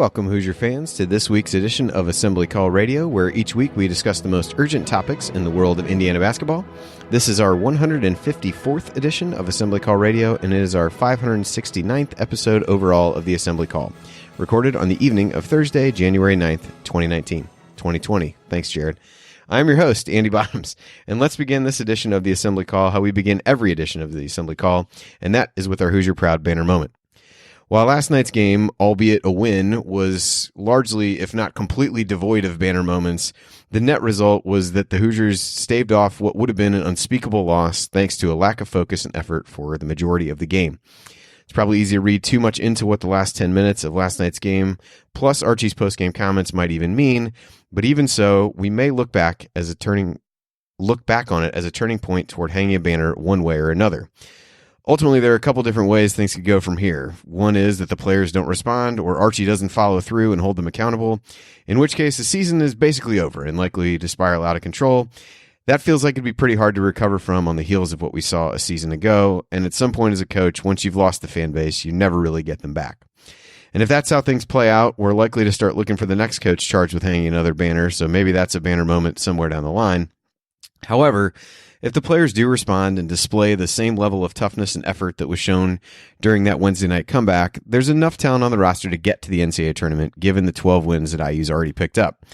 Welcome, Hoosier fans, to this week's edition of Assembly Call Radio, where each week we discuss the most urgent topics in the world of Indiana basketball. This is our 154th edition of Assembly Call Radio, and it is our 569th episode overall of the Assembly Call, recorded on the evening of Thursday, January 9th, 2020. Thanks, Jared. I'm your host, Andy Bottoms, and let's begin this edition of the Assembly Call how we begin every edition of the Assembly Call, and that is with our Hoosier Proud banner moment. While last night's game, albeit a win, was largely, if not completely devoid of banner moments, the net result was that the Hoosiers staved off what would have been an unspeakable loss thanks to a lack of focus and effort for the majority of the game. It's probably easy to read too much into what the last 10 minutes of last night's game, plus Archie's post-game comments might even mean, but even so, we may look back on it as a turning point toward hanging a banner one way or another. Ultimately, there are a couple different ways things could go from here. One is that the players don't respond, or Archie doesn't follow through and hold them accountable, in which case the season is basically over and likely to spiral out of control. That feels like it'd be pretty hard to recover from on the heels of what we saw a season ago, and at some point as a coach, once you've lost the fan base, you never really get them back. And if that's how things play out, we're likely to start looking for the next coach charged with hanging another banner, so maybe that's a banner moment somewhere down the line. However, if the players do respond and display the same level of toughness and effort that was shown during that Wednesday night comeback, there's enough talent on the roster to get to the NCAA tournament, given the 12 wins that IU's already picked up.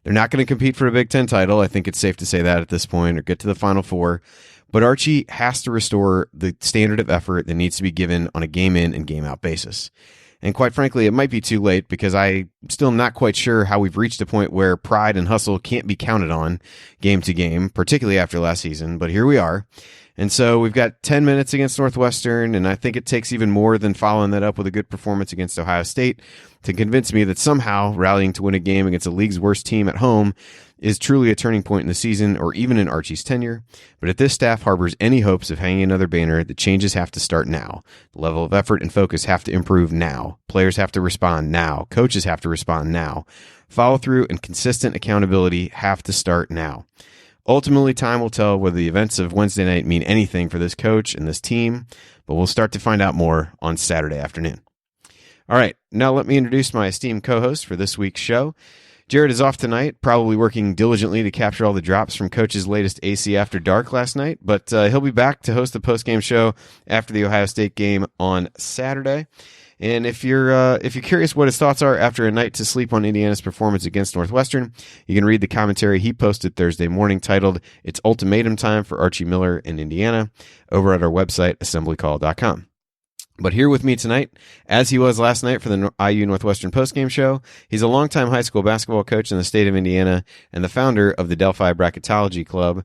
They're not going to compete for a Big Ten title. I think it's safe to say that at this point, or get to the Final Four. But Archie has to restore the standard of effort that needs to be given on a game-in and game-out basis. And quite frankly, it might be too late because I'm still not quite sure how we've reached a point where pride and hustle can't be counted on game to game, particularly after last season. But here we are. And so we've got 10 minutes against Northwestern, and I think it takes even more than following that up with a good performance against Ohio State to convince me that somehow rallying to win a game against the league's worst team at home is truly a turning point in the season or even in Archie's tenure. But if this staff harbors any hopes of hanging another banner, the changes have to start now. The level of effort and focus have to improve now. Players have to respond now. Coaches have to respond now. Follow through and consistent accountability have to start now. Ultimately, time will tell whether the events of Wednesday night mean anything for this coach and this team, but we'll start to find out more on Saturday afternoon. All right, now let me introduce my esteemed co-host for this week's show. Jared is off tonight, probably working diligently to capture all the drops from Coach's latest AC After Dark last night, but he'll be back to host the post-game show after the Ohio State game on Saturday. And if you're curious what his thoughts are after a night to sleep on Indiana's performance against Northwestern, you can read the commentary he posted Thursday morning titled "It's Ultimatum Time for Archie Miller in Indiana" over at our website, assemblycall.com. But here with me tonight, as he was last night for the IU Northwestern postgame show, he's a longtime high school basketball coach in the state of Indiana and the founder of the Delphi Bracketology Club.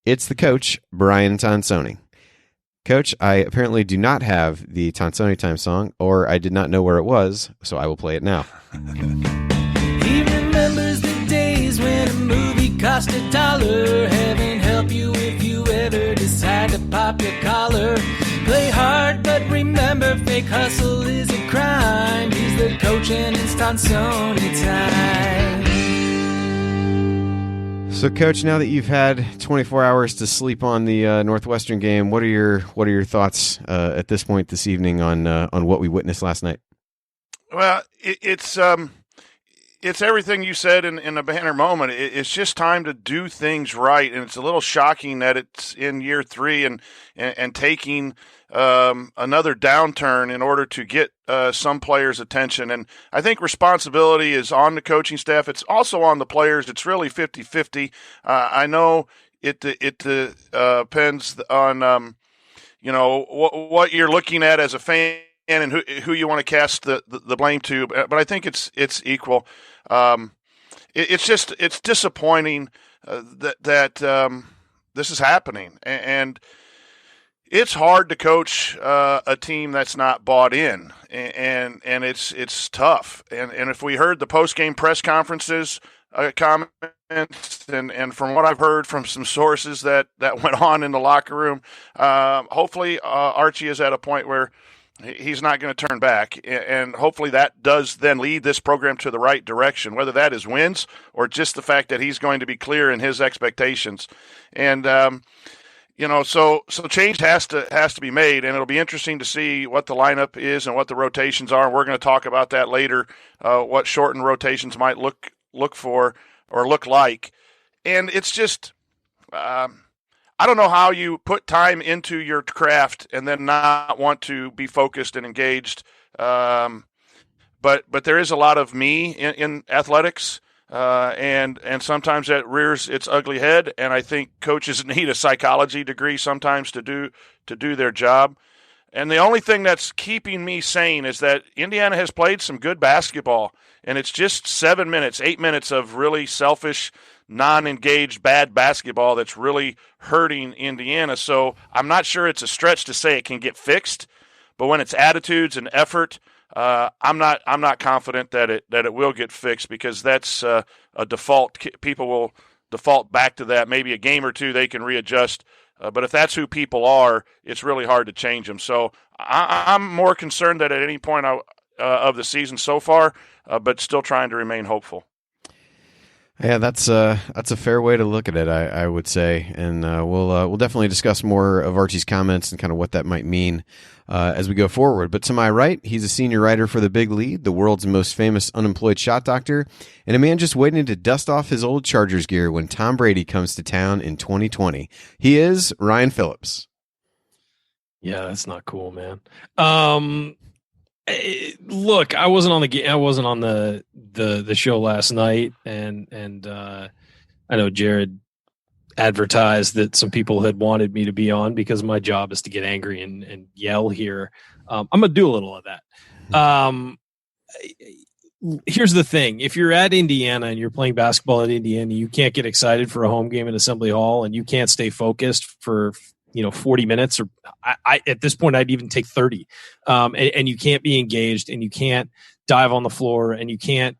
It's the coach, Brian Tonsoni. Coach, I apparently do not have the Tonsoni Time song, or I did not know where it was, so I will play it now. He remembers the days when a movie cost $1. Heaven help you if you ever decide to pop your collar. Play hard, but remember, fake hustle is a crime. He's the coach and it's Tonsoni time. So, Coach, now that you've had 24 hours to sleep on the Northwestern game, what are your thoughts at this point this evening on what we witnessed last night? Well, it's everything you said in a banner moment. It's just time to do things right, and it's a little shocking that it's in year 3 and taking another downturn in order to get some players' attention. And I think responsibility is on the coaching staff. It's also on the players. It's really 50-50. I know it depends on what you're looking at as a fan and who you want to cast the blame to. But I think it's equal. It's disappointing that this is happening, and it's hard to coach a team that's not bought in, and it's tough. And if we heard the post-game press conferences comments, and from what I've heard from some sources that went on in the locker room, hopefully Archie is at a point where he's not going to turn back, and hopefully that does then lead this program to the right direction, whether that is wins or just the fact that he's going to be clear in his expectations. And So change has to be made, and it'll be interesting to see what the lineup is and what the rotations are. And we're going to talk about that later. What shortened rotations might look for or look like, and it's just I don't know how you put time into your craft and then not want to be focused and engaged. But there is a lot of me in athletics. And sometimes that rears its ugly head, and I think coaches need a psychology degree sometimes to do their job. And the only thing that's keeping me sane is that Indiana has played some good basketball, and it's just 7 minutes, 8 minutes of really selfish, non-engaged, bad basketball that's really hurting Indiana. So I'm not sure it's a stretch to say it can get fixed, but when it's attitudes and effort, I'm not confident that it will get fixed, because that's a default. People will default back to that. Maybe a game or two they can readjust, but if that's who people are, it's really hard to change them. So I'm more concerned that at any point of the season so far, but still trying to remain hopeful. Yeah, that's a fair way to look at it, I would say, and we'll definitely discuss more of Archie's comments and kind of what that might mean as we go forward. But to my right, he's a senior writer for The Big Lead, the world's most famous unemployed shot doctor, and a man just waiting to dust off his old Chargers gear when Tom Brady comes to town in 2020. He is Ryan Phillips. Yeah, that's not cool, man. Look, I wasn't on the show last night, and I know Jared advertised that some people had wanted me to be on because my job is to get angry and yell here. I'm gonna do a little of that. Here's the thing: if you're at Indiana and you're playing basketball at Indiana, you can't get excited for a home game in Assembly Hall, and you can't stay focused for 40 minutes, or I at this point I'd even take 30, and you can't be engaged, and you can't dive on the floor, and you can't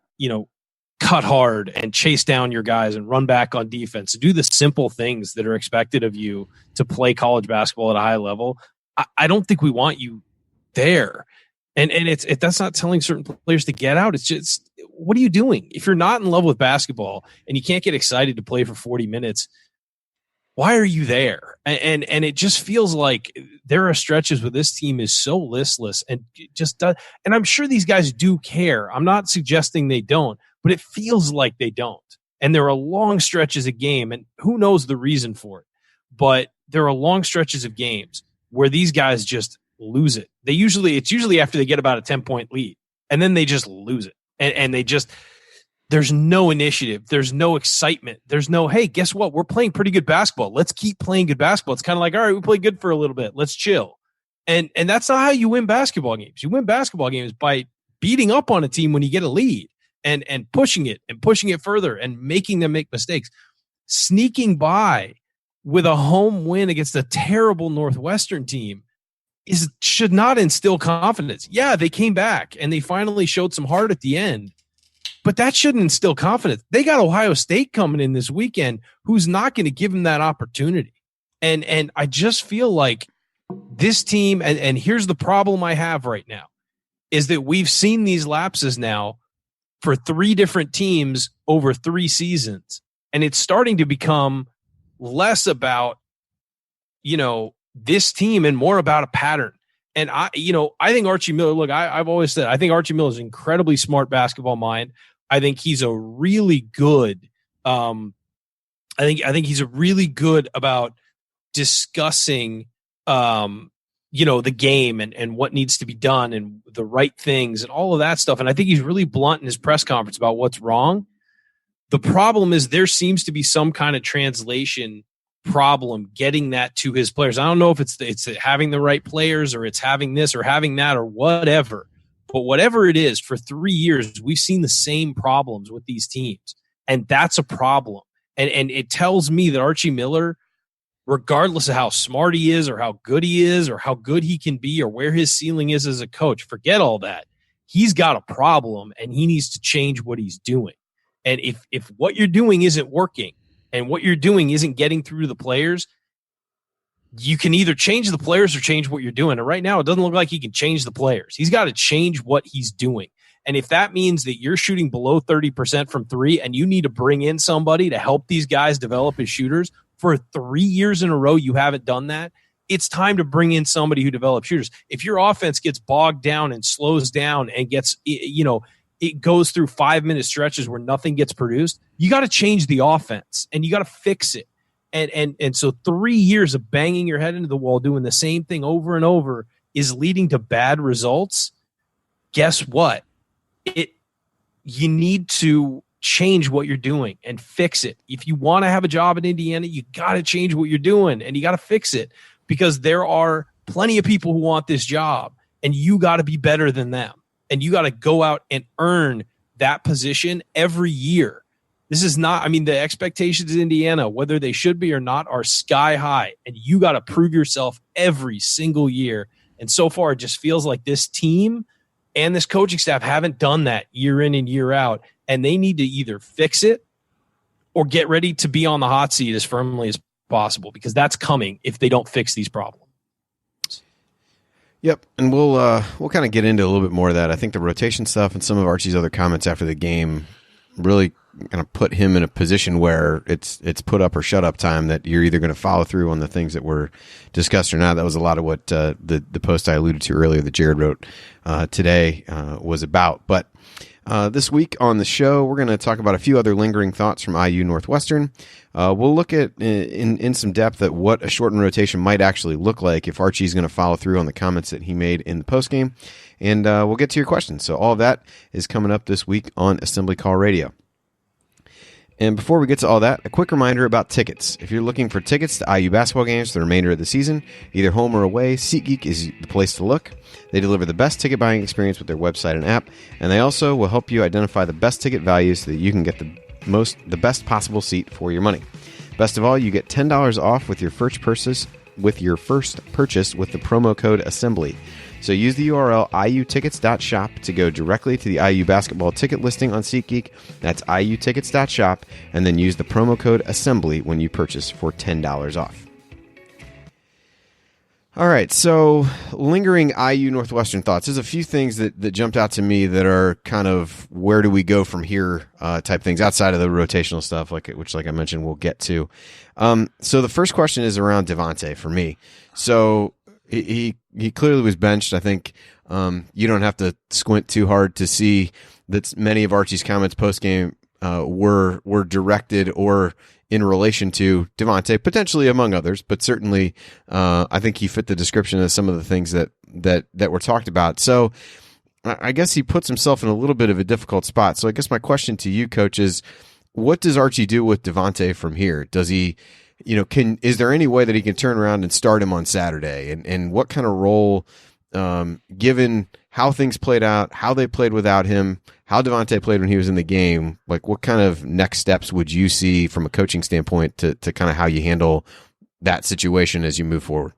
cut hard and chase down your guys and run back on defense, do the simple things that are expected of you to play college basketball at a high level. I don't think we want you there, and that's not telling certain players to get out. It's just, what are you doing if you're not in love with basketball and you can't get excited to play for 40 minutes? Why are you there? And it just feels like there are stretches where this team is so listless and just does. And I'm sure these guys do care. I'm not suggesting they don't, but it feels like they don't. And there are long stretches of game, and who knows the reason for it. But there are long stretches of games where these guys just lose it. It's usually after they get about a 10-point lead, and then they just lose it. And they just, there's no initiative. There's no excitement. There's no, hey, guess what? We're playing pretty good basketball. Let's keep playing good basketball. It's kind of like, all right, we played good for a little bit. Let's chill. And that's not how you win basketball games. You win basketball games by beating up on a team when you get a lead and pushing it further and making them make mistakes. Sneaking by with a home win against a terrible Northwestern team should not instill confidence. Yeah, they came back and they finally showed some heart at the end. But that shouldn't instill confidence. They got Ohio State coming in this weekend, who's not going to give them that opportunity. And I just feel like this team, and here's the problem I have right now, is that we've seen these lapses now for 3 different teams over 3 seasons. And it's starting to become less about, this team and more about a pattern. And I think Archie Miller, look, I've always said, I think Archie Miller is an incredibly smart basketball mind. I think he's a really good. I think he's a really good about discussing, the game and what needs to be done and the right things and all of that stuff. And I think he's really blunt in his press conference about what's wrong. The problem is there seems to be some kind of translation problem getting that to his players. I don't know if it's having the right players, or it's having this or having that or whatever. But whatever it is, for 3 years, we've seen the same problems with these teams. And that's a problem. And it tells me that Archie Miller, regardless of how smart he is or how good he is or how good he can be or where his ceiling is as a coach, forget all that. He's got a problem, and he needs to change what he's doing. And if what you're doing isn't working and what you're doing isn't getting through to the players, you can either change the players or change what you're doing. And right now, it doesn't look like he can change the players. He's got to change what he's doing. And if that means that you're shooting below 30% from 3 and you need to bring in somebody to help these guys develop as shooters, for 3 years in a row you haven't done that, it's time to bring in somebody who develops shooters. If your offense gets bogged down and slows down and gets, it goes through 5-minute stretches where nothing gets produced, you got to change the offense and you got to fix it. And so 3 years of banging your head into the wall, doing the same thing over and over is leading to bad results. Guess what? You need to change what you're doing and fix it. If you want to have a job in Indiana, you got to change what you're doing and you got to fix it, because there are plenty of people who want this job and you got to be better than them. And you got to go out and earn that position every year. This is not, the expectations in Indiana, whether they should be or not, are sky high. And you got to prove yourself every single year. And so far, it just feels like this team and this coaching staff haven't done that year in and year out. And they need to either fix it or get ready to be on the hot seat as firmly as possible, because that's coming if they don't fix these problems. Yep, and we'll kind of get into a little bit more of that. I think the rotation stuff and some of Archie's other comments after the game really kind of put him in a position where it's put up or shut up time, that you're either going to follow through on the things that were discussed or not. That was a lot of what the post I alluded to earlier that Jared wrote today was about. But this week on the show, we're going to talk about a few other lingering thoughts from IU Northwestern. We'll look at in some depth at what a shortened rotation might actually look like if Archie's going to follow through on the comments that he made in the postgame. And we'll get to your questions. So all of that is coming up this week on Assembly Call Radio. And before we get to all that, a quick reminder about tickets. If you're looking for tickets to IU basketball games for the remainder of the season, either home or away, SeatGeek is the place to look. They deliver the best ticket buying experience with their website and app, and they also will help you identify the best ticket values so that you can get the best possible seat for your money. Best of all, you get $10 off with your first purchase with the promo code ASSEMBLY. So use the URL iutickets.shop to go directly to the IU basketball ticket listing on SeatGeek. That's iutickets.shop, and then use the promo code ASSEMBLY when you purchase for $10 off. All right, so lingering IU Northwestern thoughts. There's a few things that jumped out to me that are kind of where do we go from here type things outside of the rotational stuff, which I mentioned, we'll get to. So the first question is around Devante for me. So he clearly was benched. I think you don't have to squint too hard to see that many of Archie's comments post-game were directed or in relation to Devante, potentially among others, but certainly I think he fit the description of some of the things that were talked about. So I guess he puts himself in a little bit of a difficult spot. So I guess my question to you, Coach, is what does Archie do with Devante from here? Does he, is there any way that he can turn around and start him on Saturday? And what kind of role, given how things played out, how they played without him, how Devante played when he was in the game, what kind of next steps would you see from a coaching standpoint to kind of how you handle that situation as you move forward?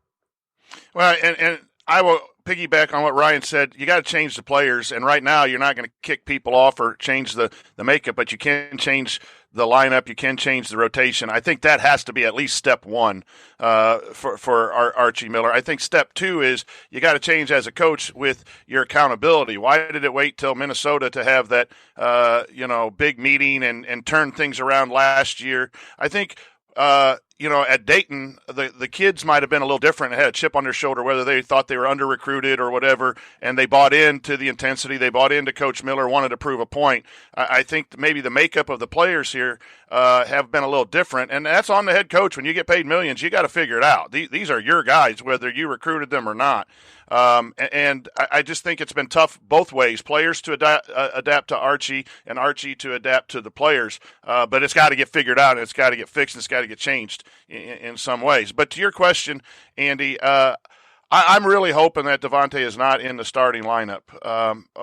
Well, and I will piggyback on what Ryan said. You got to change the players, and right now you're not going to kick people off or change the makeup, but you can change the lineup, you can change the rotation. I think that has to be at least step one for Archie Miller. I think step two is you got to change as a coach with your accountability. Why did it wait till Minnesota to have that big meeting and turn things around last year? I think at Dayton, the kids might have been a little different and had a chip on their shoulder, whether they thought they were under-recruited or whatever, and they bought into the intensity. They bought into Coach Miller, wanted to prove a point. I think maybe the makeup of the players here have been a little different, and that's on the head coach. When you get paid millions, you got to figure it out. These are your guys, whether you recruited them or not. And I just think it's been tough both ways, players to adapt to Archie and Archie to adapt to the players. But it's got to get figured out, and it's got to get fixed, and it's got to get changed in some ways. But to your question, Andy, I'm really hoping that Devante is not in the starting lineup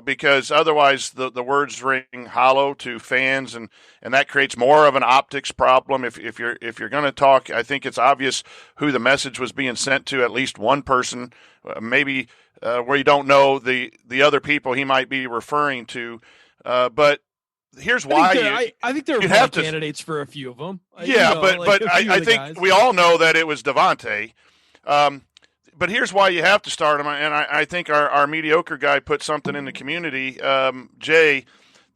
because otherwise the words ring hollow to fans, and that creates more of an optics problem. If you're going to talk, I think it's obvious who the message was being sent to, at least one person, maybe where you don't know the other people he might be referring to. But here's why I think there are candidates for a few of them. Yeah, but I think we all know that it was Devante. But here's why you have to start him, and I think our mediocre guy put something in the community, Jay,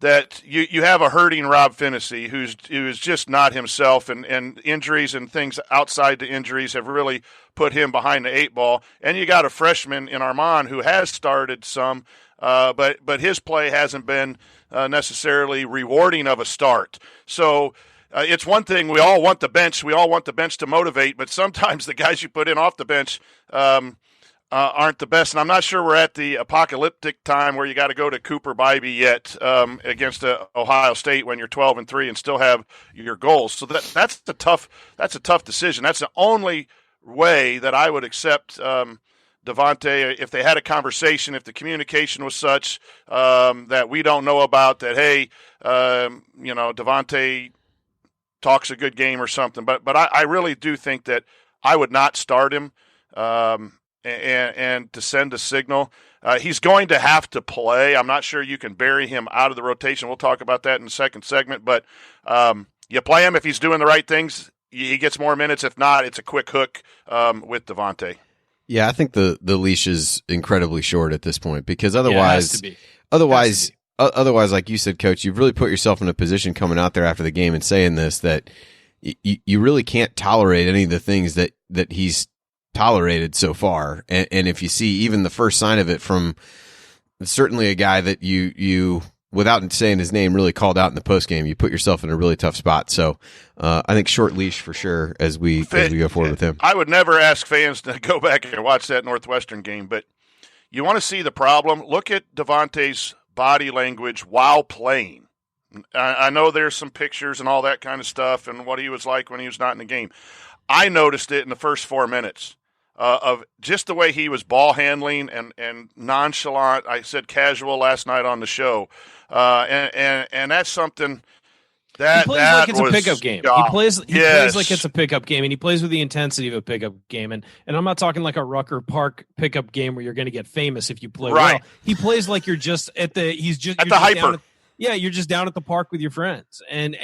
that you have a hurting Rob Finney who is just not himself, and injuries and things outside the injuries have really put him behind the eight ball. And you got a freshman in Armand who has started some, but his play hasn't been necessarily rewarding of a start. So it's one thing, we all want the bench to motivate, but sometimes the guys you put in off the bench aren't the best. And I'm not sure we're at the apocalyptic time where you got to go to Cooper Bybee yet against Ohio State when you're 12-3 and still have your goals. So that's a tough decision. That's the only way that I would accept Devante, if they had a conversation, if the communication was such that we don't know about, that, hey, Devante talks a good game or something. But I really do think that I would not start him and to send a signal. He's going to have to play. I'm not sure you can bury him out of the rotation. We'll talk about that in the second segment. But you play him if he's doing the right things. He gets more minutes. If not, it's a quick hook with Devante. Yeah, I think the leash is incredibly short at this point, because otherwise, like you said, Coach, you've really put yourself in a position coming out there after the game and saying this, that you really can't tolerate any of the things that he's tolerated so far. And if you see even the first sign of it from certainly a guy that you without saying his name really called out in the post game, you put yourself in a really tough spot. So I think short leash for sure as we go forward with him. I would never ask fans to go back and watch that Northwestern game, but you want to see the problem. Look at Devante's body language while playing. I know there's some pictures and all that kind of stuff and what he was like when he was not in the game. I noticed it in the first 4 minutes of just the way he was ball handling and nonchalant. I said casual last night on the show. And that's something that he plays like it's a pickup game. He plays like it's a pickup game, and he plays with the intensity of a pickup game. And I'm not talking like a Rucker Park pickup game where you're going to get famous if you play well. He plays like you're just at the hyper. You're just down at the park with your friends. And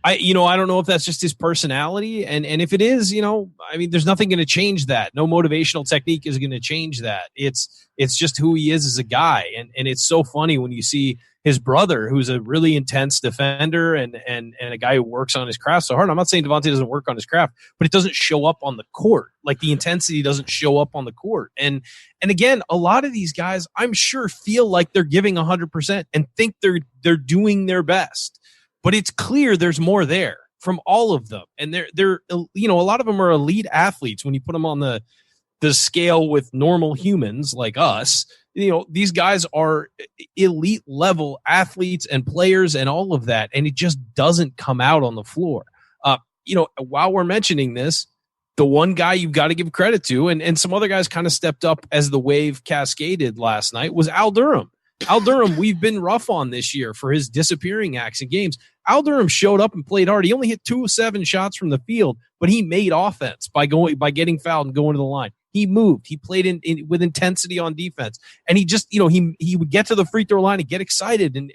I don't know if that's just his personality. And if it is, there's nothing going to change that. No motivational technique is going to change that. It's just who he is as a guy. And it's so funny when you see his brother, who's a really intense defender and a guy who works on his craft so hard. I'm not saying Devante doesn't work on his craft, but it doesn't show up on the court. Like the intensity doesn't show up on the court. And again, a lot of these guys, I'm sure, feel like they're giving 100% and think they're doing their best. But it's clear there's more there from all of them. And they're a lot of them are elite athletes. When you put them on the scale with normal humans like us, these guys are elite level athletes and players and all of that. And it just doesn't come out on the floor. While we're mentioning this, the one guy you've got to give credit to, and some other guys kind of stepped up as the wave cascaded last night, was Al Durham. Al Durham, we've been rough on this year for his disappearing acts in games. Al Durham showed up and played hard. He only hit 2-7 shots from the field, but he made offense by getting fouled and going to the line. He moved. He played with intensity on defense, and he just he would get to the free throw line and get excited, and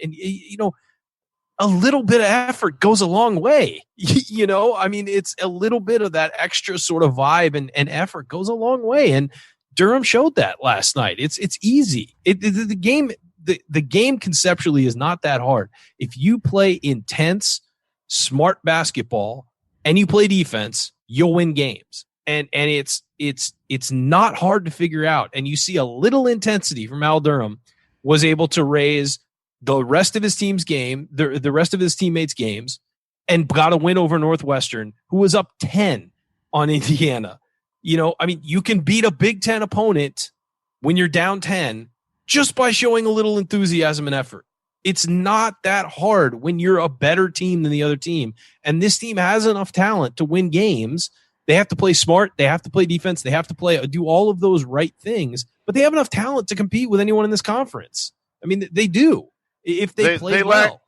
a little bit of effort goes a long way. It's a little bit of that extra sort of vibe and effort goes a long way, and Durham showed that last night. It's easy. The game conceptually is not that hard. If you play intense, smart basketball and you play defense, you'll win games. And it's not hard to figure out. And you see a little intensity from Al Durham was able to raise the rest of his team's game, the rest of his teammates' games, and got a win over Northwestern, who was up 10 on Indiana. You can beat a Big Ten opponent when you're down 10 just by showing a little enthusiasm and effort. It's not that hard when you're a better team than the other team. And this team has enough talent to win games. They have to play smart. They have to play defense. They have to do all of those right things. But they have enough talent to compete with anyone in this conference. They do if they play well.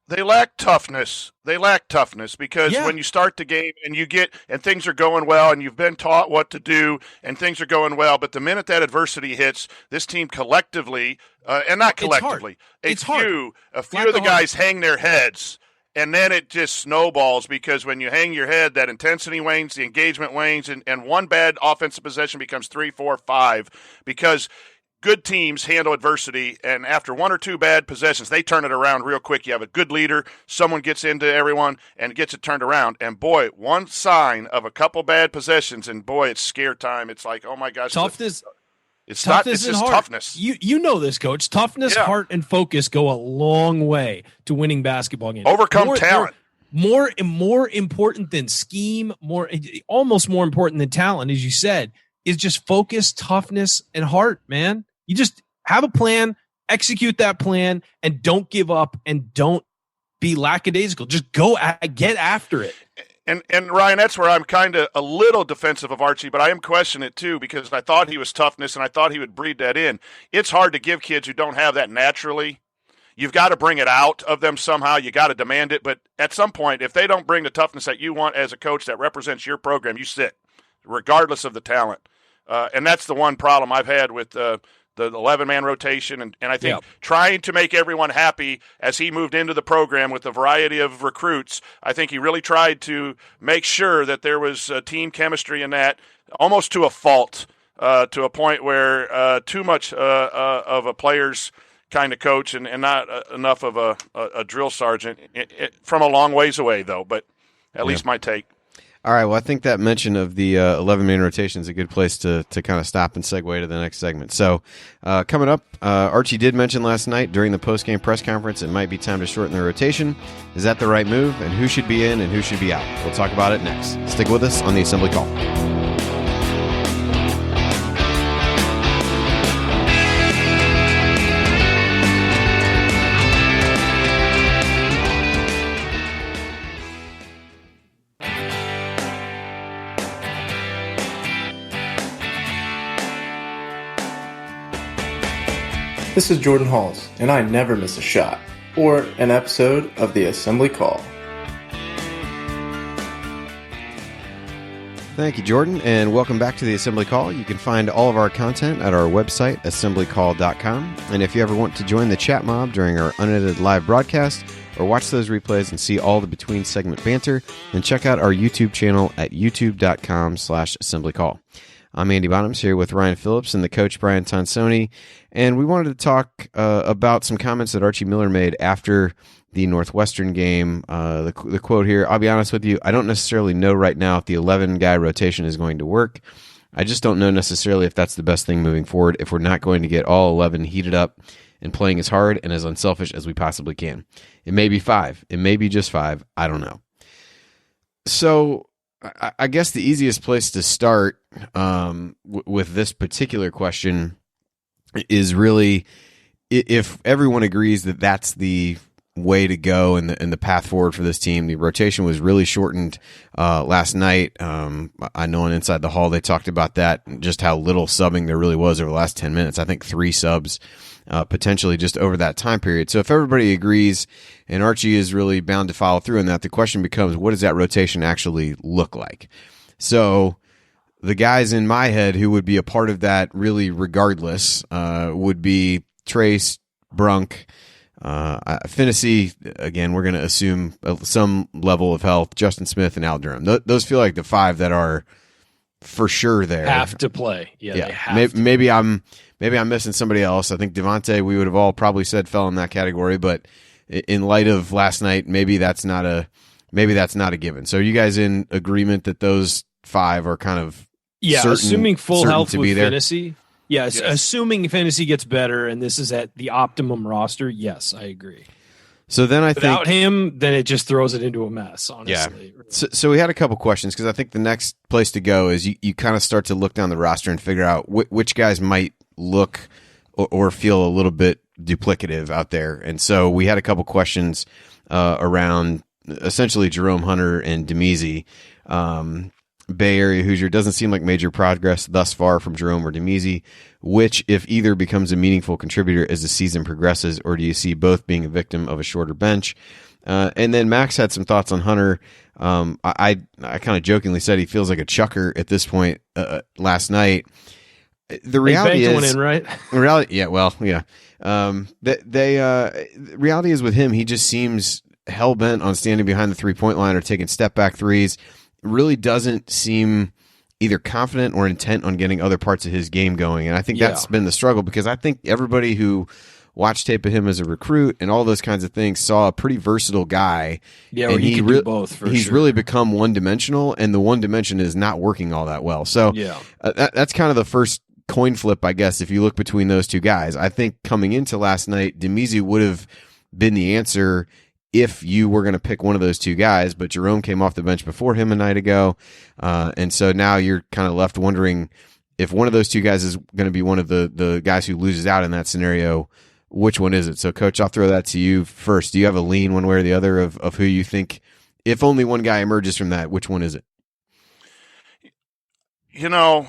They lack toughness. Because when you start the game and things are going well and you've been taught what to do and things are going well, but the minute that adversity hits, this team collectively, and not collectively, a few of the guys hang their heads, and then it just snowballs, because when you hang your head, that intensity wanes, the engagement wanes, and one bad offensive possession becomes 3, 4, 5, because good teams handle adversity, and after one or two bad possessions, they turn it around real quick. You have a good leader, someone gets into everyone and gets it turned around. And boy, one sign of a couple bad possessions, and boy, it's scare time. It's like, oh my gosh, toughness. It's just toughness. You know this, Coach. Toughness, heart, and focus go a long way to winning basketball games. Overcome talent. More important than scheme, almost more important than talent, as you said, is just focus, toughness, and heart, man. You just have a plan, execute that plan, and don't give up and don't be lackadaisical. Just go get after it. And Ryan, that's where I'm kind of a little defensive of Archie, but I am questioning it too because I thought he was toughness and I thought he would breed that in. It's hard to give kids who don't have that naturally. You've got to bring it out of them somehow. You got to demand it. But at some point, if they don't bring the toughness that you want as a coach that represents your program, you sit, regardless of the talent. And that's the one problem I've had with the 11-man rotation. And I think trying to make everyone happy as he moved into the program with a variety of recruits, I think he really tried to make sure that there was team chemistry in that, almost to a fault, to a point where too much of a player's kind of coach and not enough of a drill sergeant from a long ways away, though. But at least my take. All right, well, I think that mention of the 11-man rotation is a good place to kind of stop and segue to the next segment. So coming up, Archie did mention last night during the post-game press conference it might be time to shorten the rotation. Is that the right move? And who should be in and who should be out? We'll talk about it next. Stick with us on the Assembly Call. This is Jordan Halls, and I never miss a shot or an episode of the Assembly Call. Thank you, Jordan, and welcome back to the Assembly Call. You can find all of our content at our website, assemblycall.com. And if you ever want to join the chat mob during our unedited live broadcast or watch those replays and see all the between-segment banter, then check out our YouTube channel at youtube.com/assemblycall. I'm Andy Bottoms here with Ryan Phillips and the coach Brian Tonsoni, and we wanted to talk about some comments that Archie Miller made after the Northwestern game. The quote here, I'll be honest with you, I don't necessarily know right now if the 11-guy rotation is going to work. I just don't know necessarily if that's the best thing moving forward if we're not going to get all 11 heated up and playing as hard and as unselfish as we possibly can. It may be 5. It may be just 5. I don't know. So I guess the easiest place to start with this particular question is really if everyone agrees that that's the way to go and the path forward for this team. The rotation was really shortened last night. I know on Inside the Hall they talked about that, just how little subbing there really was over the last 10 minutes. I think 3 subs potentially just over that time period. So if everybody agrees and Archie is really bound to follow through on that, the question becomes, what does that rotation actually look like? So the guys in my head who would be a part of that really regardless would be Trace, Brunk, Finney, again, we're going to assume some level of health, Justin Smith and Al Durham. Those feel like the 5 that are for sure there. Have to play. Yeah. They have to. Maybe I'm missing somebody else. I think Devante, we would have all probably said fell in that category, but in light of last night, maybe that's not a given. So are you guys in agreement that those 5 are kind of assuming full health with Finney? Yes, assuming Finney gets better and this is at the optimum roster, yes, I agree. So then without him, then it just throws it into a mess, honestly. Yeah. So we had a couple questions because I think the next place to go is you kind of start to look down the roster and figure out which guys might look or feel a little bit duplicative out there. And so we had a couple questions around essentially Jerome Hunter and Demezy. Bay Area Hoosier, doesn't seem like major progress thus far from Jerome or Demezy. Which, if either, becomes a meaningful contributor as the season progresses, or do you see both being a victim of a shorter bench? And then Max had some thoughts on Hunter. I kind of jokingly said he feels like a chucker at this point last night. The reality is, one in, right? Reality, yeah. Well, yeah. The reality is with him, he just seems hell bent on standing behind the 3-point line or taking step back threes. Really doesn't seem either confident or intent on getting other parts of his game going. And I think that's been the struggle, because I think everybody who watched tape of him as a recruit and all those kinds of things saw a pretty versatile guy. Yeah, and he can do both. He's really become one-dimensional, and the one dimension is not working all that well. So that's kind of the first coin flip, I guess, if you look between those two guys. I think coming into last night, Damezi would have been the answer if you were going to pick one of those two guys, but Jerome came off the bench before him a night ago, and so now you're kind of left wondering if one of those two guys is going to be one of the guys who loses out in that scenario. Which one is it? So, Coach, I'll throw that to you first. Do you have a lean one way or the other of who you think, if only one guy emerges from that, which one is it? You know,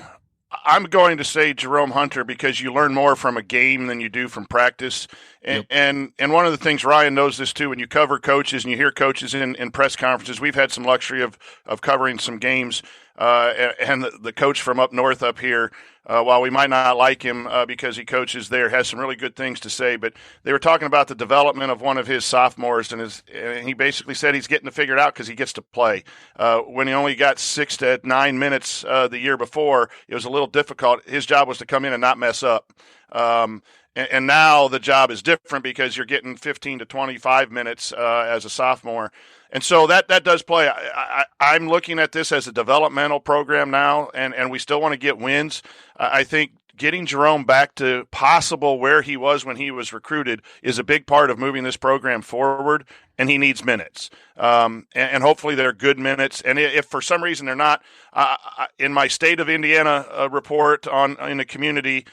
I'm going to say Jerome Hunter, because you learn more from a game than you do from practice. And one of the things, Ryan knows this too, when you cover coaches and you hear coaches in press conferences, we've had some luxury of covering some games, and the coach from up north up here, while we might not like him because he coaches there, has some really good things to say. But they were talking about the development of one of his sophomores, and he basically said he's getting to figure it out because he gets to play. When he only got 6 to 9 minutes the year before, it was a little difficult. His job was to come in and not mess up. And now the job is different because you're getting 15 to 25 minutes as a sophomore. And so that does play. I'm looking at this as a developmental program now, and we still want to get wins. I think getting Jerome back to possible where he was when he was recruited is a big part of moving this program forward, and he needs minutes. And hopefully they're good minutes. And if for some reason they're not, in my State of Indiana report in the community,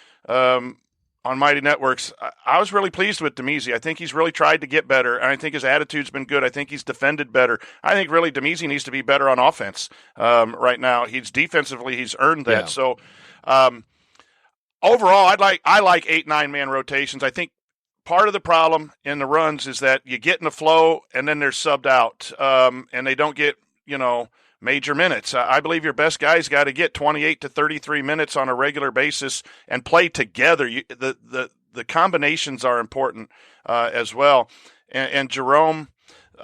on Mighty Networks, I was really pleased with Damezi. I think he's really tried to get better, and I think his attitude's been good. I think he's defended better. I think really Damezi needs to be better on offense right now. Defensively, he's earned that. Yeah. So overall, I like 8-9 man rotations. I think part of the problem in the runs is that you get in the flow and then they're subbed out, and they don't get major minutes. I believe your best guys got to get 28 to 33 minutes on a regular basis and play together. The combinations are important as well. And Jerome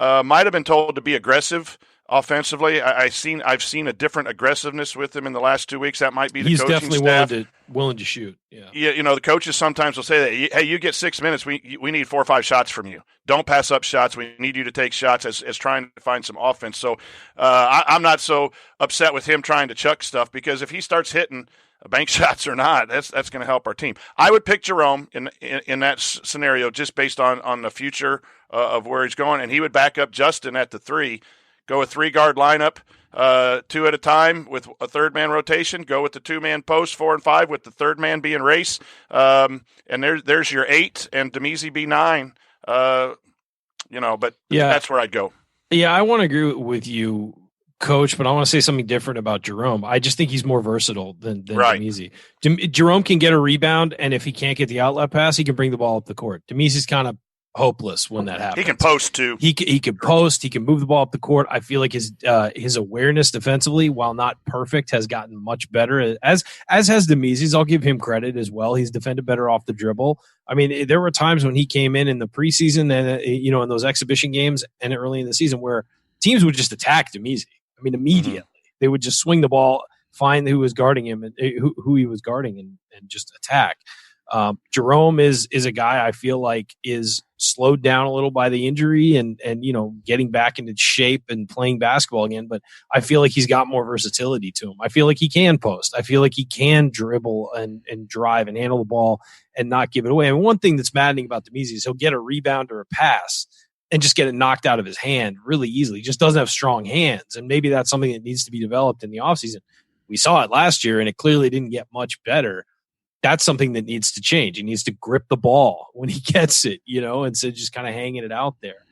might have been told to be aggressive offensively. I've seen a different aggressiveness with him in the last 2 weeks. That might be the He's coaching definitely staff. willing to shoot. Yeah. The coaches sometimes will say that, hey, you get 6 minutes. We need 4 or 5 shots from you. Don't pass up shots. We need you to take shots as trying to find some offense. So I'm not so upset with him trying to chuck stuff, because if he starts hitting bank shots or not, that's going to help our team. I would pick Jerome in that scenario just based on the future of where he's going, and he would back up Justin at the 3. Go a 3-guard lineup, 2 at a time with a third-man rotation. Go with the 2-man post, 4 and 5, with the third man being race. And there's your 8, and Damezi be 9. But that's where I'd go. Yeah, I want to agree with you, Coach, but I want to say something different about Jerome. I just think he's more versatile than right. Damezi. Jerome can get a rebound, and if he can't get the outlet pass, he can bring the ball up the court. Damezi's kind of hopeless when that happens. He can post too. He can post. He can move the ball up the court. I feel like his awareness defensively, while not perfect, has gotten much better. As has Damezi's. I'll give him credit as well. He's defended better off the dribble. I mean, there were times when he came in the preseason and in those exhibition games and early in the season where teams would just attack Damezi. I mean, immediately they would just swing the ball, find who was guarding him and who he was guarding, and just attack. Jerome is a guy I feel like is slowed down a little by the injury and getting back into shape and playing basketball again. But I feel like he's got more versatility to him. I feel like he can post. I feel like he can dribble and drive and handle the ball and not give it away. And one thing that's maddening about Damezi is he'll get a rebound or a pass and just get it knocked out of his hand really easily. He just doesn't have strong hands. And maybe that's something that needs to be developed in the offseason. We saw it last year and it clearly didn't get much better. That's something that needs to change. He needs to grip the ball when he gets it, instead of just kind of hanging it out there.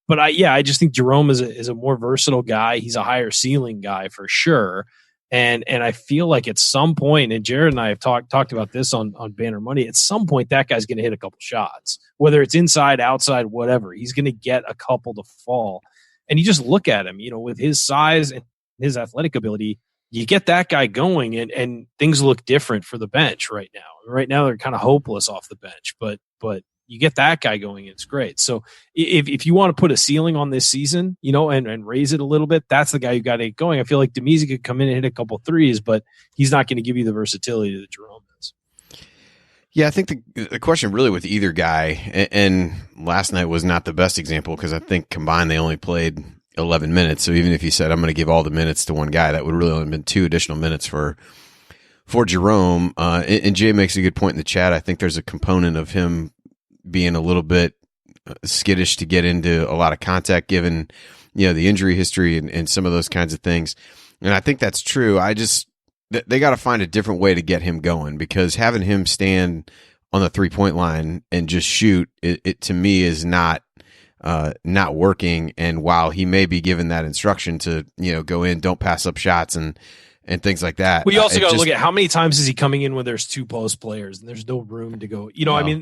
But I just think Jerome is a more versatile guy. He's a higher ceiling guy for sure. And I feel like at some point, and Jared and I have talked about this on Banner Monday, at some point that guy's going to hit a couple shots, whether it's inside, outside, whatever. He's going to get a couple to fall. And you just look at him, with his size and his athletic ability, you get that guy going and things look different for the bench right now. Right now they're kind of hopeless off the bench, but You get that guy going, it's great. So if you want to put a ceiling on this season, and raise it a little bit, that's the guy you got to get going. I feel like Demise could come in and hit a couple threes, but he's not going to give you the versatility that Jerome does. Yeah, I think the question really with either guy, and last night was not the best example because I think combined they only played 11 minutes. So even if you said I'm going to give all the minutes to one guy, that would really only have been 2 additional minutes for Jerome. And Jay makes a good point in the chat. I think there's a component of him being a little bit skittish to get into a lot of contact given, the injury history and some of those kinds of things. And I think that's true. They got to find a different way to get him going, because having him stand on the 3-point line and just shoot, it to me is not working. And while he may be given that instruction to, go in, don't pass up shots and things like that. We also got to look at how many times is he coming in when there's 2 post players and there's no room to go. I know,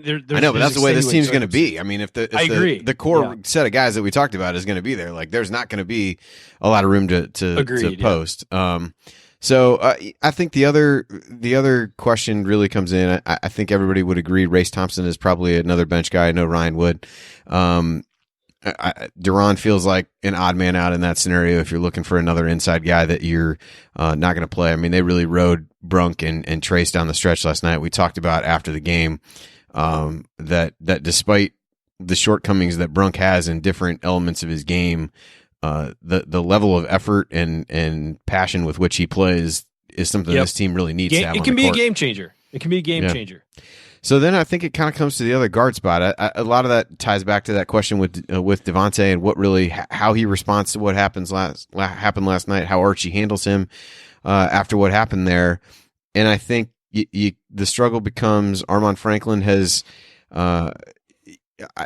but that's the way this team's going to be. I mean, if the core set of guys that we talked about is going to be there, like there's not going to be a lot of room to post. So I think the other question really comes in. I think everybody would agree Race Thompson is probably another bench guy. I know Ryan would. Duran feels like an odd man out in that scenario if you're looking for another inside guy that you're not going to play. I mean, they really rode Brunk and Trace down the stretch last night. We talked about after the game that despite the shortcomings that Brunk has in different elements of his game, the level of effort and passion with which he plays is something this team really needs to have. It can be a game changer. It can be a game changer. So then I think it kind of comes to the other guard spot. A lot of that ties back to that question with Devante and what really how he responds to what happened last night, how Archie handles him after what happened there. And I think the struggle becomes Armaan Franklin has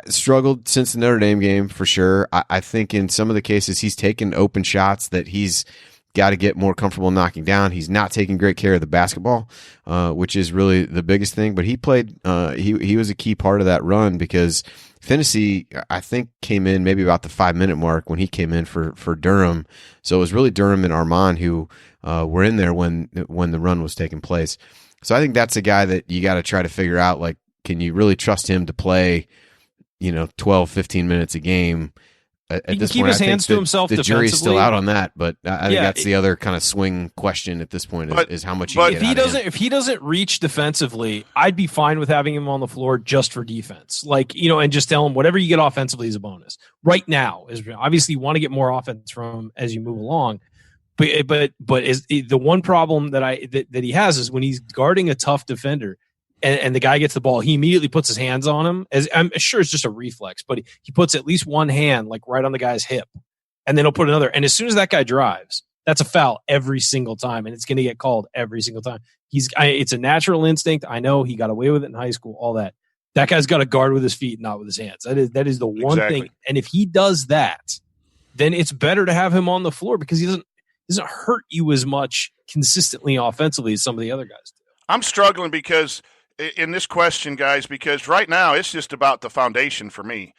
struggled since the Notre Dame game for sure. I think in some of the cases he's taken open shots that he's got to get more comfortable knocking down. He's not taking great care of the basketball, which is really the biggest thing. But he played. He was a key part of that run because Finney, I think, came in maybe about the 5-minute mark when he came in for Durham. So it was really Durham and Armaan who were in there when the run was taking place. So I think that's a guy that you got to try to figure out, like, can you really trust him to play 12, 15 minutes a game? At this keep point, his hands to himself. The jury's still out on that, but I think that's the other kind of swing question at this point is how much. But if he doesn't reach defensively, I'd be fine with having him on the floor just for defense, and just tell him whatever you get offensively is a bonus. Right now, is obviously you want to get more offense from him as you move along, but is the one problem that he has is when he's guarding a tough defender. And the guy gets the ball, he immediately puts his hands on him. As I'm sure it's just a reflex, but he puts at least one hand right on the guy's hip, and then he'll put another. And as soon as that guy drives, that's a foul every single time, and it's going to get called every single time. It's a natural instinct. I know he got away with it in high school. All that guy's got to guard with his feet, not with his hands. That is the one thing. And if he does that, then it's better to have him on the floor because he doesn't hurt you as much consistently offensively as some of the other guys do. I'm struggling because. In this question, guys, because right now it's just about the foundation for me.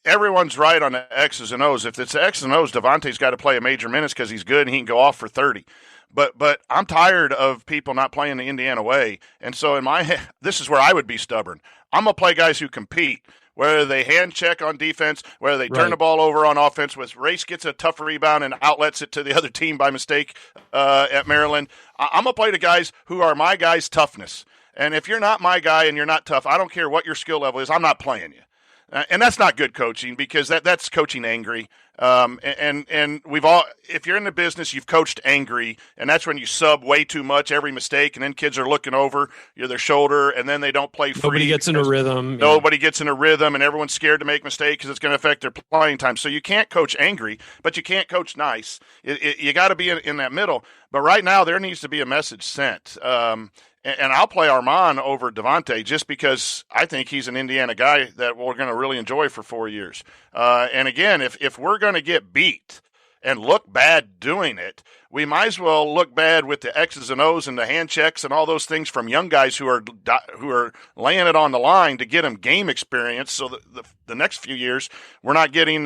Everyone's right on the X's and O's. If it's the X's and O's, Devante's got to play a major minutes because he's good and he can go off for 30. But I'm tired of people not playing the Indiana way. And so in my head, this is where I would be stubborn. I'm going to play guys who compete, whether they hand check on defense, whether they turn the ball over on offense, with Race gets a tough rebound and outlets it to the other team by mistake at Maryland. I'm going to play the guys who are my guys' toughness. And if you're not my guy and you're not tough, I don't care what your skill level is, I'm not playing you. And that's not good coaching because that's coaching angry. And we've all, if you're in the business, you've coached angry, and that's when you sub way too much every mistake, and then kids are looking over their shoulder, and then they don't play free. Nobody gets in a rhythm. Nobody gets in a rhythm, and everyone's scared to make mistakes because it's going to affect their playing time. So you can't coach angry, but you can't coach nice. You got to be in that middle. But right now, there needs to be a message sent. And I'll play Armaan over Devante just because I think he's an Indiana guy that we're going to really enjoy for 4 years. And again, if we're going to get beat and look bad doing it, we might as well look bad with the X's and O's and the hand checks and all those things from young guys who are laying it on the line to get them game experience. So the next few years, we're not getting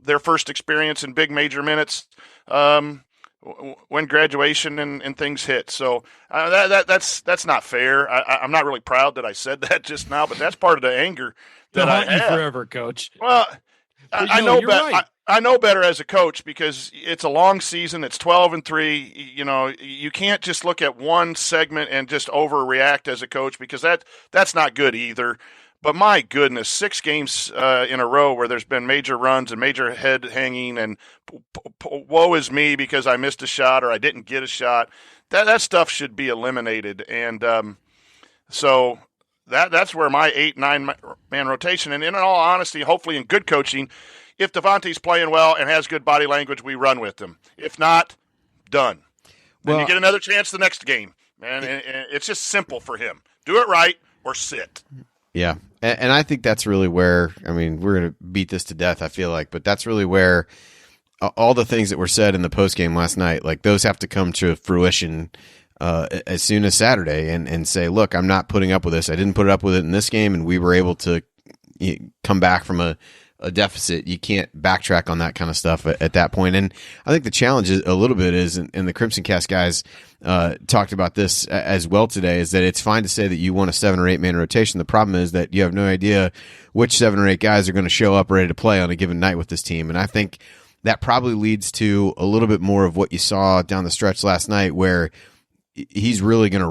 their first experience in big major minutes. when graduation and things hit. So that's not fair. I'm not really proud that I said that just now, but that's part of the anger that I have. Forever, Coach. Well, I know better. Right. I know better as a coach because it's a long season. It's 12-3. You know, you can't just look at one segment and just overreact as a coach because that's not good either. But my goodness, 6 games in a row where there's been major runs and major head hanging and woe is me because I missed a shot or I didn't get a shot. That stuff should be eliminated. And so that's where my 8-9 man rotation. And in all honesty, hopefully in good coaching, if Devante's playing well and has good body language, we run with him. If not, done. Then you get another chance the next game. And it's just simple for him. Do it right or sit. Yeah, and I think that's really where, I mean, we're going to beat this to death, I feel like, but that's really where all the things that were said in the postgame last night, like those have to come to fruition as soon as Saturday and say, look, I'm not putting up with this. I didn't put up with it in this game, and we were able to come back from a deficit. You can't backtrack on that kind of stuff at that point. And I think the challenge is a little bit is, and the Crimson Cast guys talked about this as well today, is that it's fine to say that you want a 7 or 8 man rotation. The problem is that you have no idea which 7 or 8 guys are going to show up ready to play on a given night with this team. And I think that probably leads to a little bit more of what you saw down the stretch last night, where he's really going to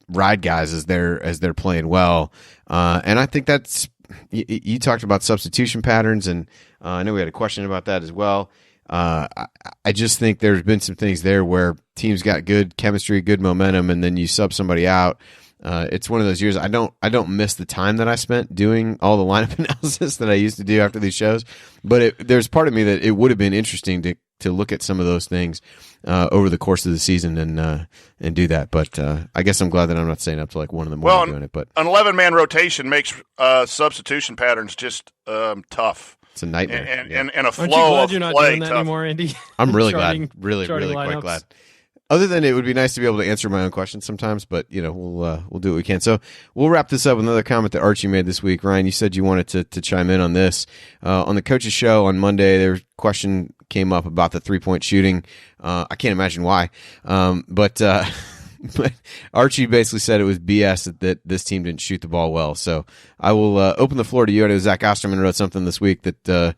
ride guys as they're playing well. And I think that's, you talked about substitution patterns, and I know we had a question about that as well. I just think there's been some things there where teams got good chemistry, good momentum, and then you sub somebody out. It's one of those years. I don't miss the time that I spent doing all the lineup analysis that I used to do after these shows, but there's part of me that it would have been interesting to look at some of those things over the course of the season and do that. But I guess I'm glad that I'm not staying up to like 1 in the morning doing it. But an 11-man rotation makes substitution patterns just tough. It's a nightmare. And a flow Aren't you glad of you're not play doing that tough. anymore, Andy? I'm really Charting- glad. Really quite lineups. glad. Other than it would be nice to be able to answer my own questions sometimes, but we'll do what we can. So we'll wrap this up with another comment that Archie made this week. Ryan, you said you wanted to chime in on this. On the coach's show on Monday, their question came up about the 3-point shooting. I can't imagine why. But Archie basically said it was BS that this team didn't shoot the ball well. So I will open the floor to you. I know Zach Osterman wrote something this week that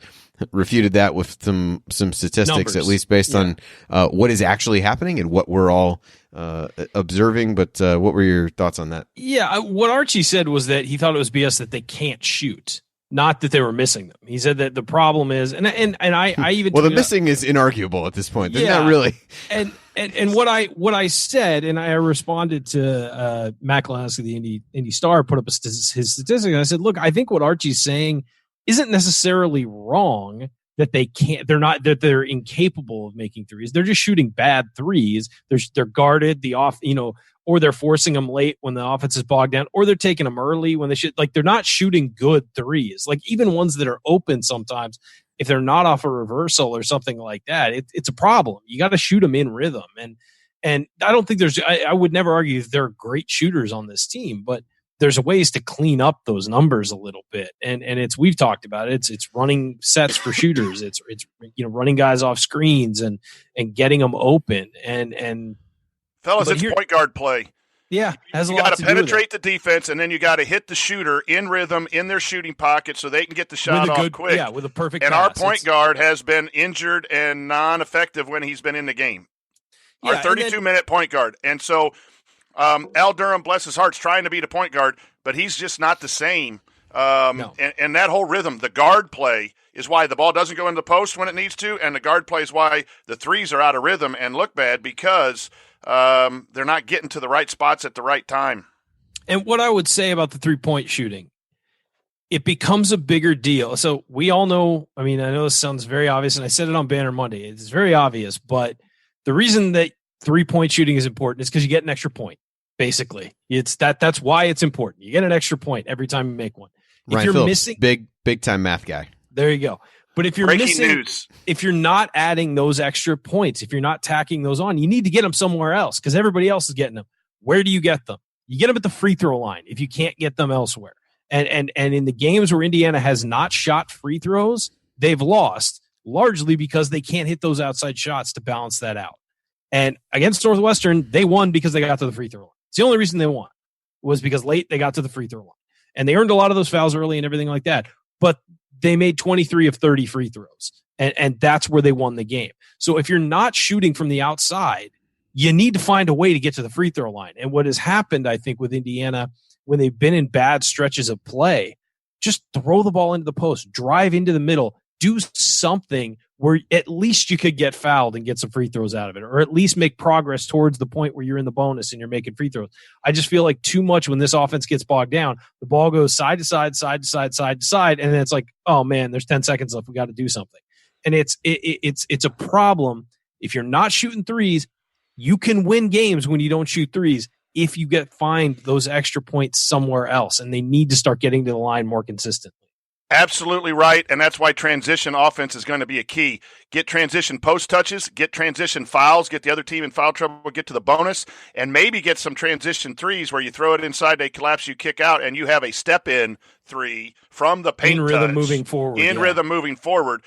refuted that with some statistics, Numbers. at least based on what is actually happening and what we're all observing. But what were your thoughts on that? Yeah, what Archie said was that he thought it was BS that they can't shoot, not that they were missing them. He said that the problem is, and I even well, the missing is inarguable at this point. They're not really. And what I said, and I responded to Matt Glasgow, the Indy Star, put up his statistics, and I said, look, I think what Archie's saying isn't necessarily wrong, that they're incapable of making threes. They're just shooting bad threes. They're guarded or they're forcing them late when the offense is bogged down, or they're taking them early when they should. Like, they're not shooting good threes. Like, even ones that are open sometimes, if they're not off a reversal or something like that, it's a problem. You got to shoot them in rhythm. And I don't think I would never argue that they're great shooters on this team, but there's ways to clean up those numbers a little bit. And we've talked about it. It's running sets for shooters. It's running guys off screens and getting them open. And fellas, it's point guard play. Yeah, has a you lot got to to penetrate the defense, and then you got to hit the shooter in rhythm in their shooting pocket so they can get the shot off quick. Yeah, with a perfect and pass. Our point guard has been injured and non-effective when he's been in the game. Yeah, our 32-minute point guard. And so Al Durham, bless his heart, is trying to be the point guard, but he's just not the same. No. And that whole rhythm, the guard play, is why the ball doesn't go in the post when it needs to, and the guard play is why the threes are out of rhythm and look bad because they're not getting to the right spots at the right time. And what I would say about the 3-point shooting, it becomes a bigger deal. So we all know, I know this sounds very obvious, and I said it on Banner Monday. It's very obvious, but the reason that 3-point shooting is important is because you get an extra point. Basically, that's why it's important. You get an extra point every time you make one. If Ryan you're Phillips, missing, big time math guy. There you go. But if you're Breaking missing, news. If you're not adding those extra points, if you're not tacking those on, you need to get them somewhere else because everybody else is getting them. Where do you get them? You get them at the free throw line if you can't get them elsewhere. And in the games where Indiana has not shot free throws, they've lost largely because they can't hit those outside shots to balance that out. And against Northwestern, they won because they got to the free throw line. It's the only reason they won was because late they got to the free throw line. And they earned a lot of those fouls early and everything like that. But they made 23 of 30 free throws. And that's where they won the game. So if you're not shooting from the outside, you need to find a way to get to the free throw line. And what has happened, I think, with Indiana, when they've been in bad stretches of play, just throw the ball into the post, drive into the middle, do something where at least you could get fouled and get some free throws out of it, or at least make progress towards the point where you're in the bonus and you're making free throws. I just feel like too much when this offense gets bogged down, the ball goes side to side, side to side, side to side, and then it's like, oh man, there's 10 seconds left. We got to do something. And it's a problem. If you're not shooting threes, you can win games when you don't shoot threes if you find those extra points somewhere else, and they need to start getting to the line more consistently. Absolutely right, and that's why transition offense is going to be a key. Get transition post touches, get transition fouls, get the other team in foul trouble, get to the bonus, and maybe get some transition threes where you throw it inside, they collapse, you kick out, and you have a step-in three from the paint in rhythm touch, moving forward. Rhythm moving forward.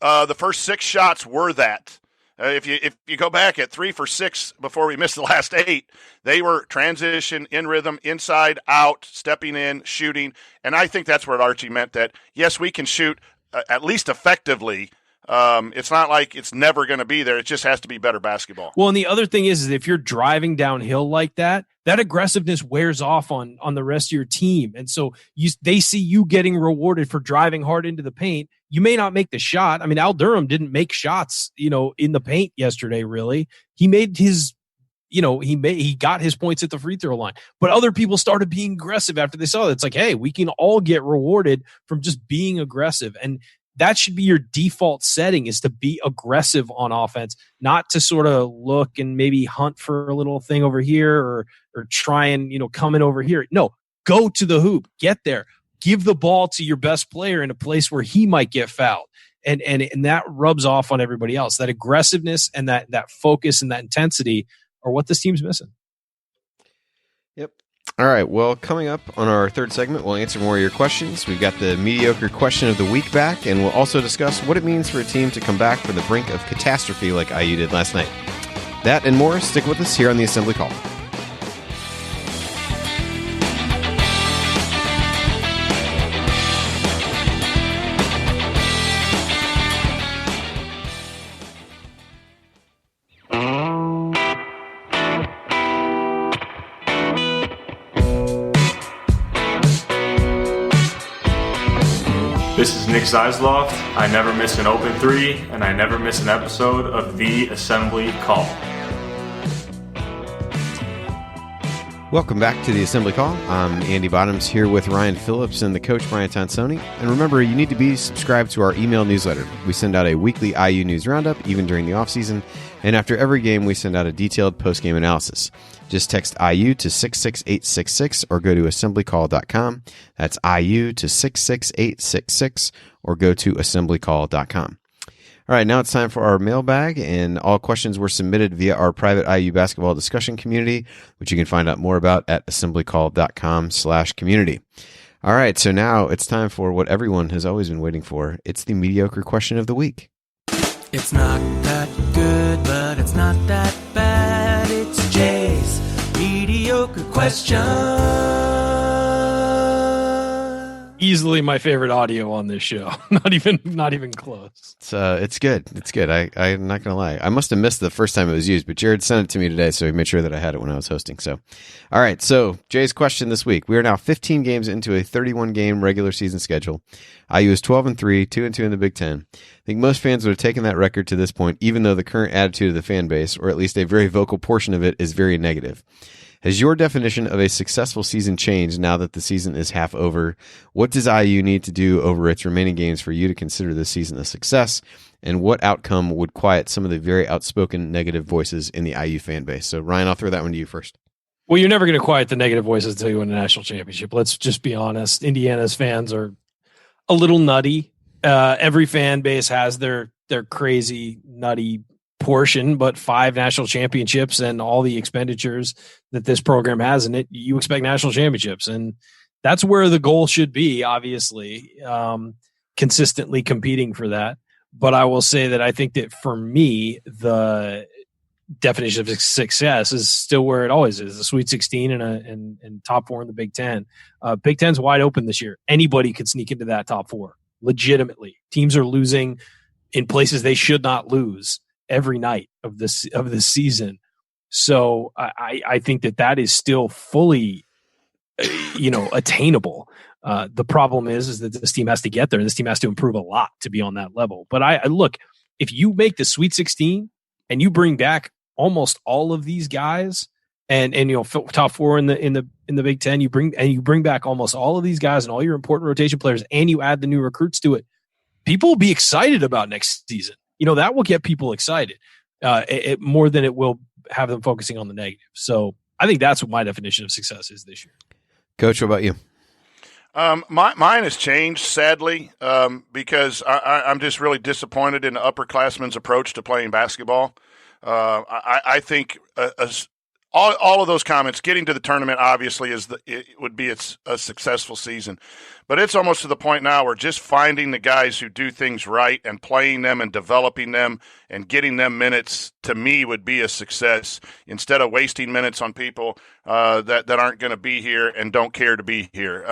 The first 6 shots were that. If you go back at 3 for 6 before we missed the last 8, they were transition, in rhythm, inside, out, stepping in, shooting. And I think that's what Archie meant, that, yes, we can shoot at least effectively. It's not like it's never going to be there. It just has to be better basketball. Well, and the other thing is if you're driving downhill like that, that aggressiveness wears off on the rest of your team. And so they see you getting rewarded for driving hard into the paint. You may not make the shot. I mean, Al Durham didn't make shots, in the paint yesterday, really. He made his, he got his points at the free throw line. But other people started being aggressive after they saw that. It's like, hey, we can all get rewarded from just being aggressive. And that should be your default setting, is to be aggressive on offense, not to sort of look and maybe hunt for a little thing over here or try and, come in over here. No, go to the hoop, get there, give the ball to your best player in a place where he might get fouled. And that rubs off on everybody else. That aggressiveness and that focus and that intensity are what this team's missing. Yep. All right. Well, coming up on our third segment, we'll answer more of your questions. We've got the mediocre question of the week back, and we'll also discuss what it means for a team to come back from the brink of catastrophe like IU did last night. That and more. Stick with us here on the Assembly Call. This is Nick Zeisloft. I never miss an open three, and I never miss an episode of The Assembly Call. Welcome back to the Assembly Call. I'm Andy Bottoms here with Ryan Phillips and the coach Brian Tonsoni. And remember, you need to be subscribed to our email newsletter. We send out a weekly IU news roundup, even during the offseason. And after every game, we send out a detailed post-game analysis. Just text IU to 66866 or go to assemblycall.com. That's IU to 66866 or go to assemblycall.com. All right, now it's time for our mailbag, and all questions were submitted via our private IU basketball discussion community, which you can find out more about at assemblycall.com/community. All right, so now it's time for what everyone has always been waiting for. It's the mediocre question of the week. It's not that good, but it's not that bad. It's Jay's mediocre question. Easily my favorite audio on this show. Not even close. It's good. It's good. I'm not going to lie. I must have missed the first time it was used, but Jared sent it to me today, so he made sure that I had it when I was hosting. So, all right. So Jay's question this week. We are now 15 games into a 31-game regular season schedule. IU is 12-3, 2-2 in the Big Ten. I think most fans would have taken that record to this point, even though the current attitude of the fan base, or at least a very vocal portion of it, is very negative. Has your definition of a successful season changed now that the season is half over? What does IU need to do over its remaining games for you to consider this season a success? And what outcome would quiet some of the very outspoken negative voices in the IU fan base? So, Ryan, I'll throw that one to you first. Well, you're never going to quiet the negative voices until you win a national championship. Let's just be honest. Indiana's fans are a little nutty. Every fan base has their crazy, nutty portion, but 5 national championships and all the expenditures that this program has in it, you expect national championships. And that's where the goal should be, obviously, consistently competing for that. But I will say that I think that for me, the definition of success is still where it always is: the Sweet 16 and top 4 in the Big Ten. Big Ten's wide open this year. Anybody could sneak into that top 4 legitimately. Teams are losing in places they should not lose every night of this season. So I think that is still fully, attainable. The problem is that this team has to get there, and this team has to improve a lot to be on that level. But I look, if you make the Sweet 16 and you bring back almost all of these guys, and top 4 in the Big Ten, you bring back almost all of these guys and all your important rotation players, and you add the new recruits to it, people will be excited about next season. That will get people excited more than it will have them focusing on the negative. So I think that's what my definition of success is this year. Coach, what about you? Mine has changed, sadly, because I'm just really disappointed in the upperclassmen's approach to playing basketball. I think all of those comments, getting to the tournament, obviously it would be a successful season, but it's almost to the point now where just finding the guys who do things right and playing them and developing them and getting them minutes, to me, would be a success, instead of wasting minutes on people that aren't going to be here and don't care to be here.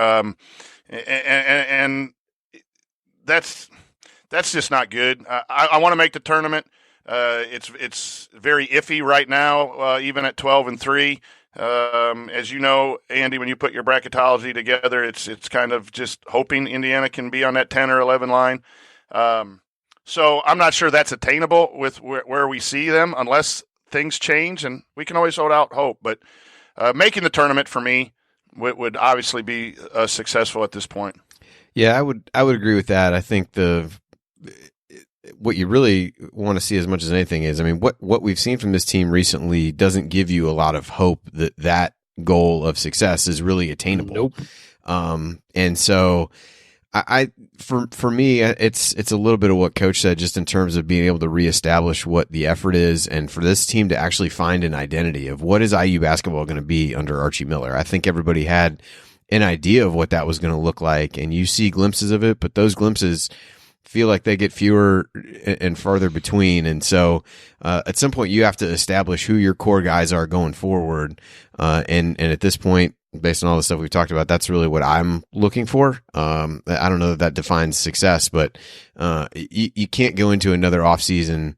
And that's just not good. I want to make the tournament. It's very iffy right now, even at 12-3. As you know, Andy, when you put your bracketology together, it's kind of just hoping Indiana can be on that 10 or 11 line. So I'm not sure that's attainable with where we see them, unless things change, and we can always hold out hope. But making the tournament for me would obviously be successful at this point. Yeah, I would agree with that. I think what you really want to see as much as anything is, what we've seen from this team recently doesn't give you a lot of hope that goal of success is really attainable. Nope. And so for me, it's a little bit of what Coach said, just in terms of being able to reestablish what the effort is, and for this team to actually find an identity of what is IU basketball going to be under Archie Miller. I think everybody had an idea of what that was going to look like, and you see glimpses of it, but those glimpses feel like they get fewer and farther between. And so at some point you have to establish who your core guys are going forward. And at this point, based on all the stuff we've talked about, that's really what I'm looking for. I don't know that defines success, but you can't go into another offseason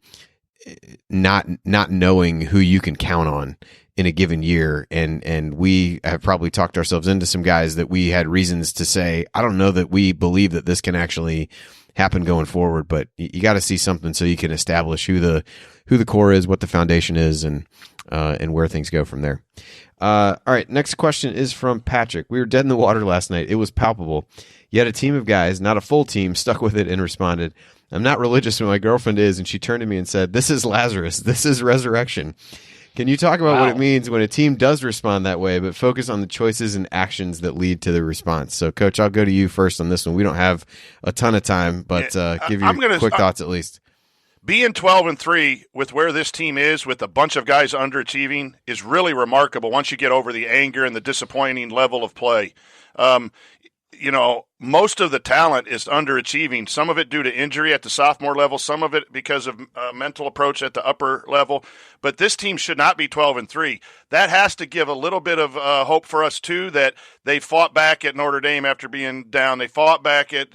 not knowing who you can count on in a given year. And we have probably talked ourselves into some guys that we had reasons to say, I don't know that we believe that this can actually happen going forward, but you got to see something so you can establish who the core is, what the foundation is, and where things go from there. All right, next question is from Patrick. We were dead in the water last night. It was palpable. Yet a team of guys, not a full team, stuck with it and responded. I'm not religious, but my girlfriend is, and she turned to me and said, "This is Lazarus. This is resurrection." Can you talk about what it means when a team does respond that way, but focus on the choices and actions that lead to the response? So, Coach, I'll go to you first on this one. We don't have a ton of time, but give your quick thoughts at least. Being 12-3 with where this team is, with a bunch of guys underachieving, is really remarkable once you get over the anger and the disappointing level of play. Most of the talent is underachieving, some of it due to injury at the sophomore level, some of it because of mental approach at the upper level. But this team should not be 12-3. That has to give a little bit of hope for us, too, that they fought back at Notre Dame after being down. They fought back at,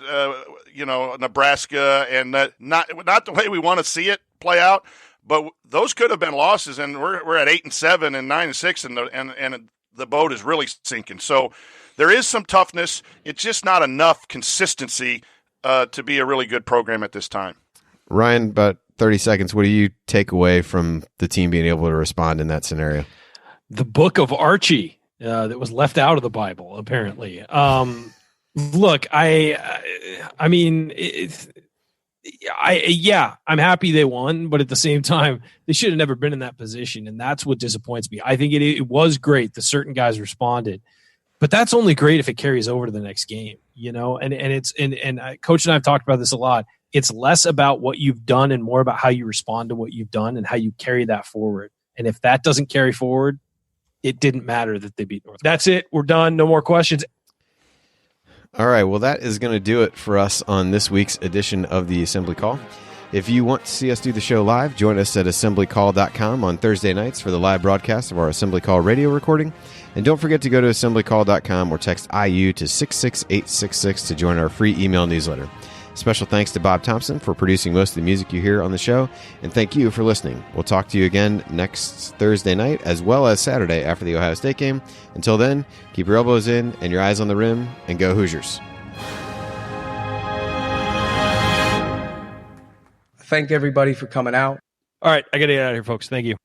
Nebraska, and not the way we want to see it play out. But those could have been losses, and we're at 8-7 and 9-6, and the boat is really sinking. So there is some toughness. It's just not enough consistency to be a really good program at this time. Ryan, about 30 seconds. What do you take away from the team being able to respond in that scenario? The book of Archie that was left out of the Bible, apparently. Look, I'm happy they won, but at the same time, they should have never been in that position, and that's what disappoints me. I think it was great that certain guys responded, but that's only great if it carries over to the next game, and Coach and I have talked about this a lot. It's less about what you've done and more about how you respond to what you've done and how you carry that forward. And if that doesn't carry forward, it didn't matter that they beat Northwestern. That's it. We're done. No more questions. All right. Well, that is going to do it for us on this week's edition of the Assembly Call. If you want to see us do the show live, join us at assemblycall.com on Thursday nights for the live broadcast of our Assembly Call radio recording. And don't forget to go to assemblycall.com or text IU to 66866 to join our free email newsletter. Special thanks to Bob Thompson for producing most of the music you hear on the show, and thank you for listening. We'll talk to you again next Thursday night as well as Saturday after the Ohio State game. Until then, keep your elbows in and your eyes on the rim, and go Hoosiers. Thank everybody for coming out. All right, I got to get out of here, folks. Thank you.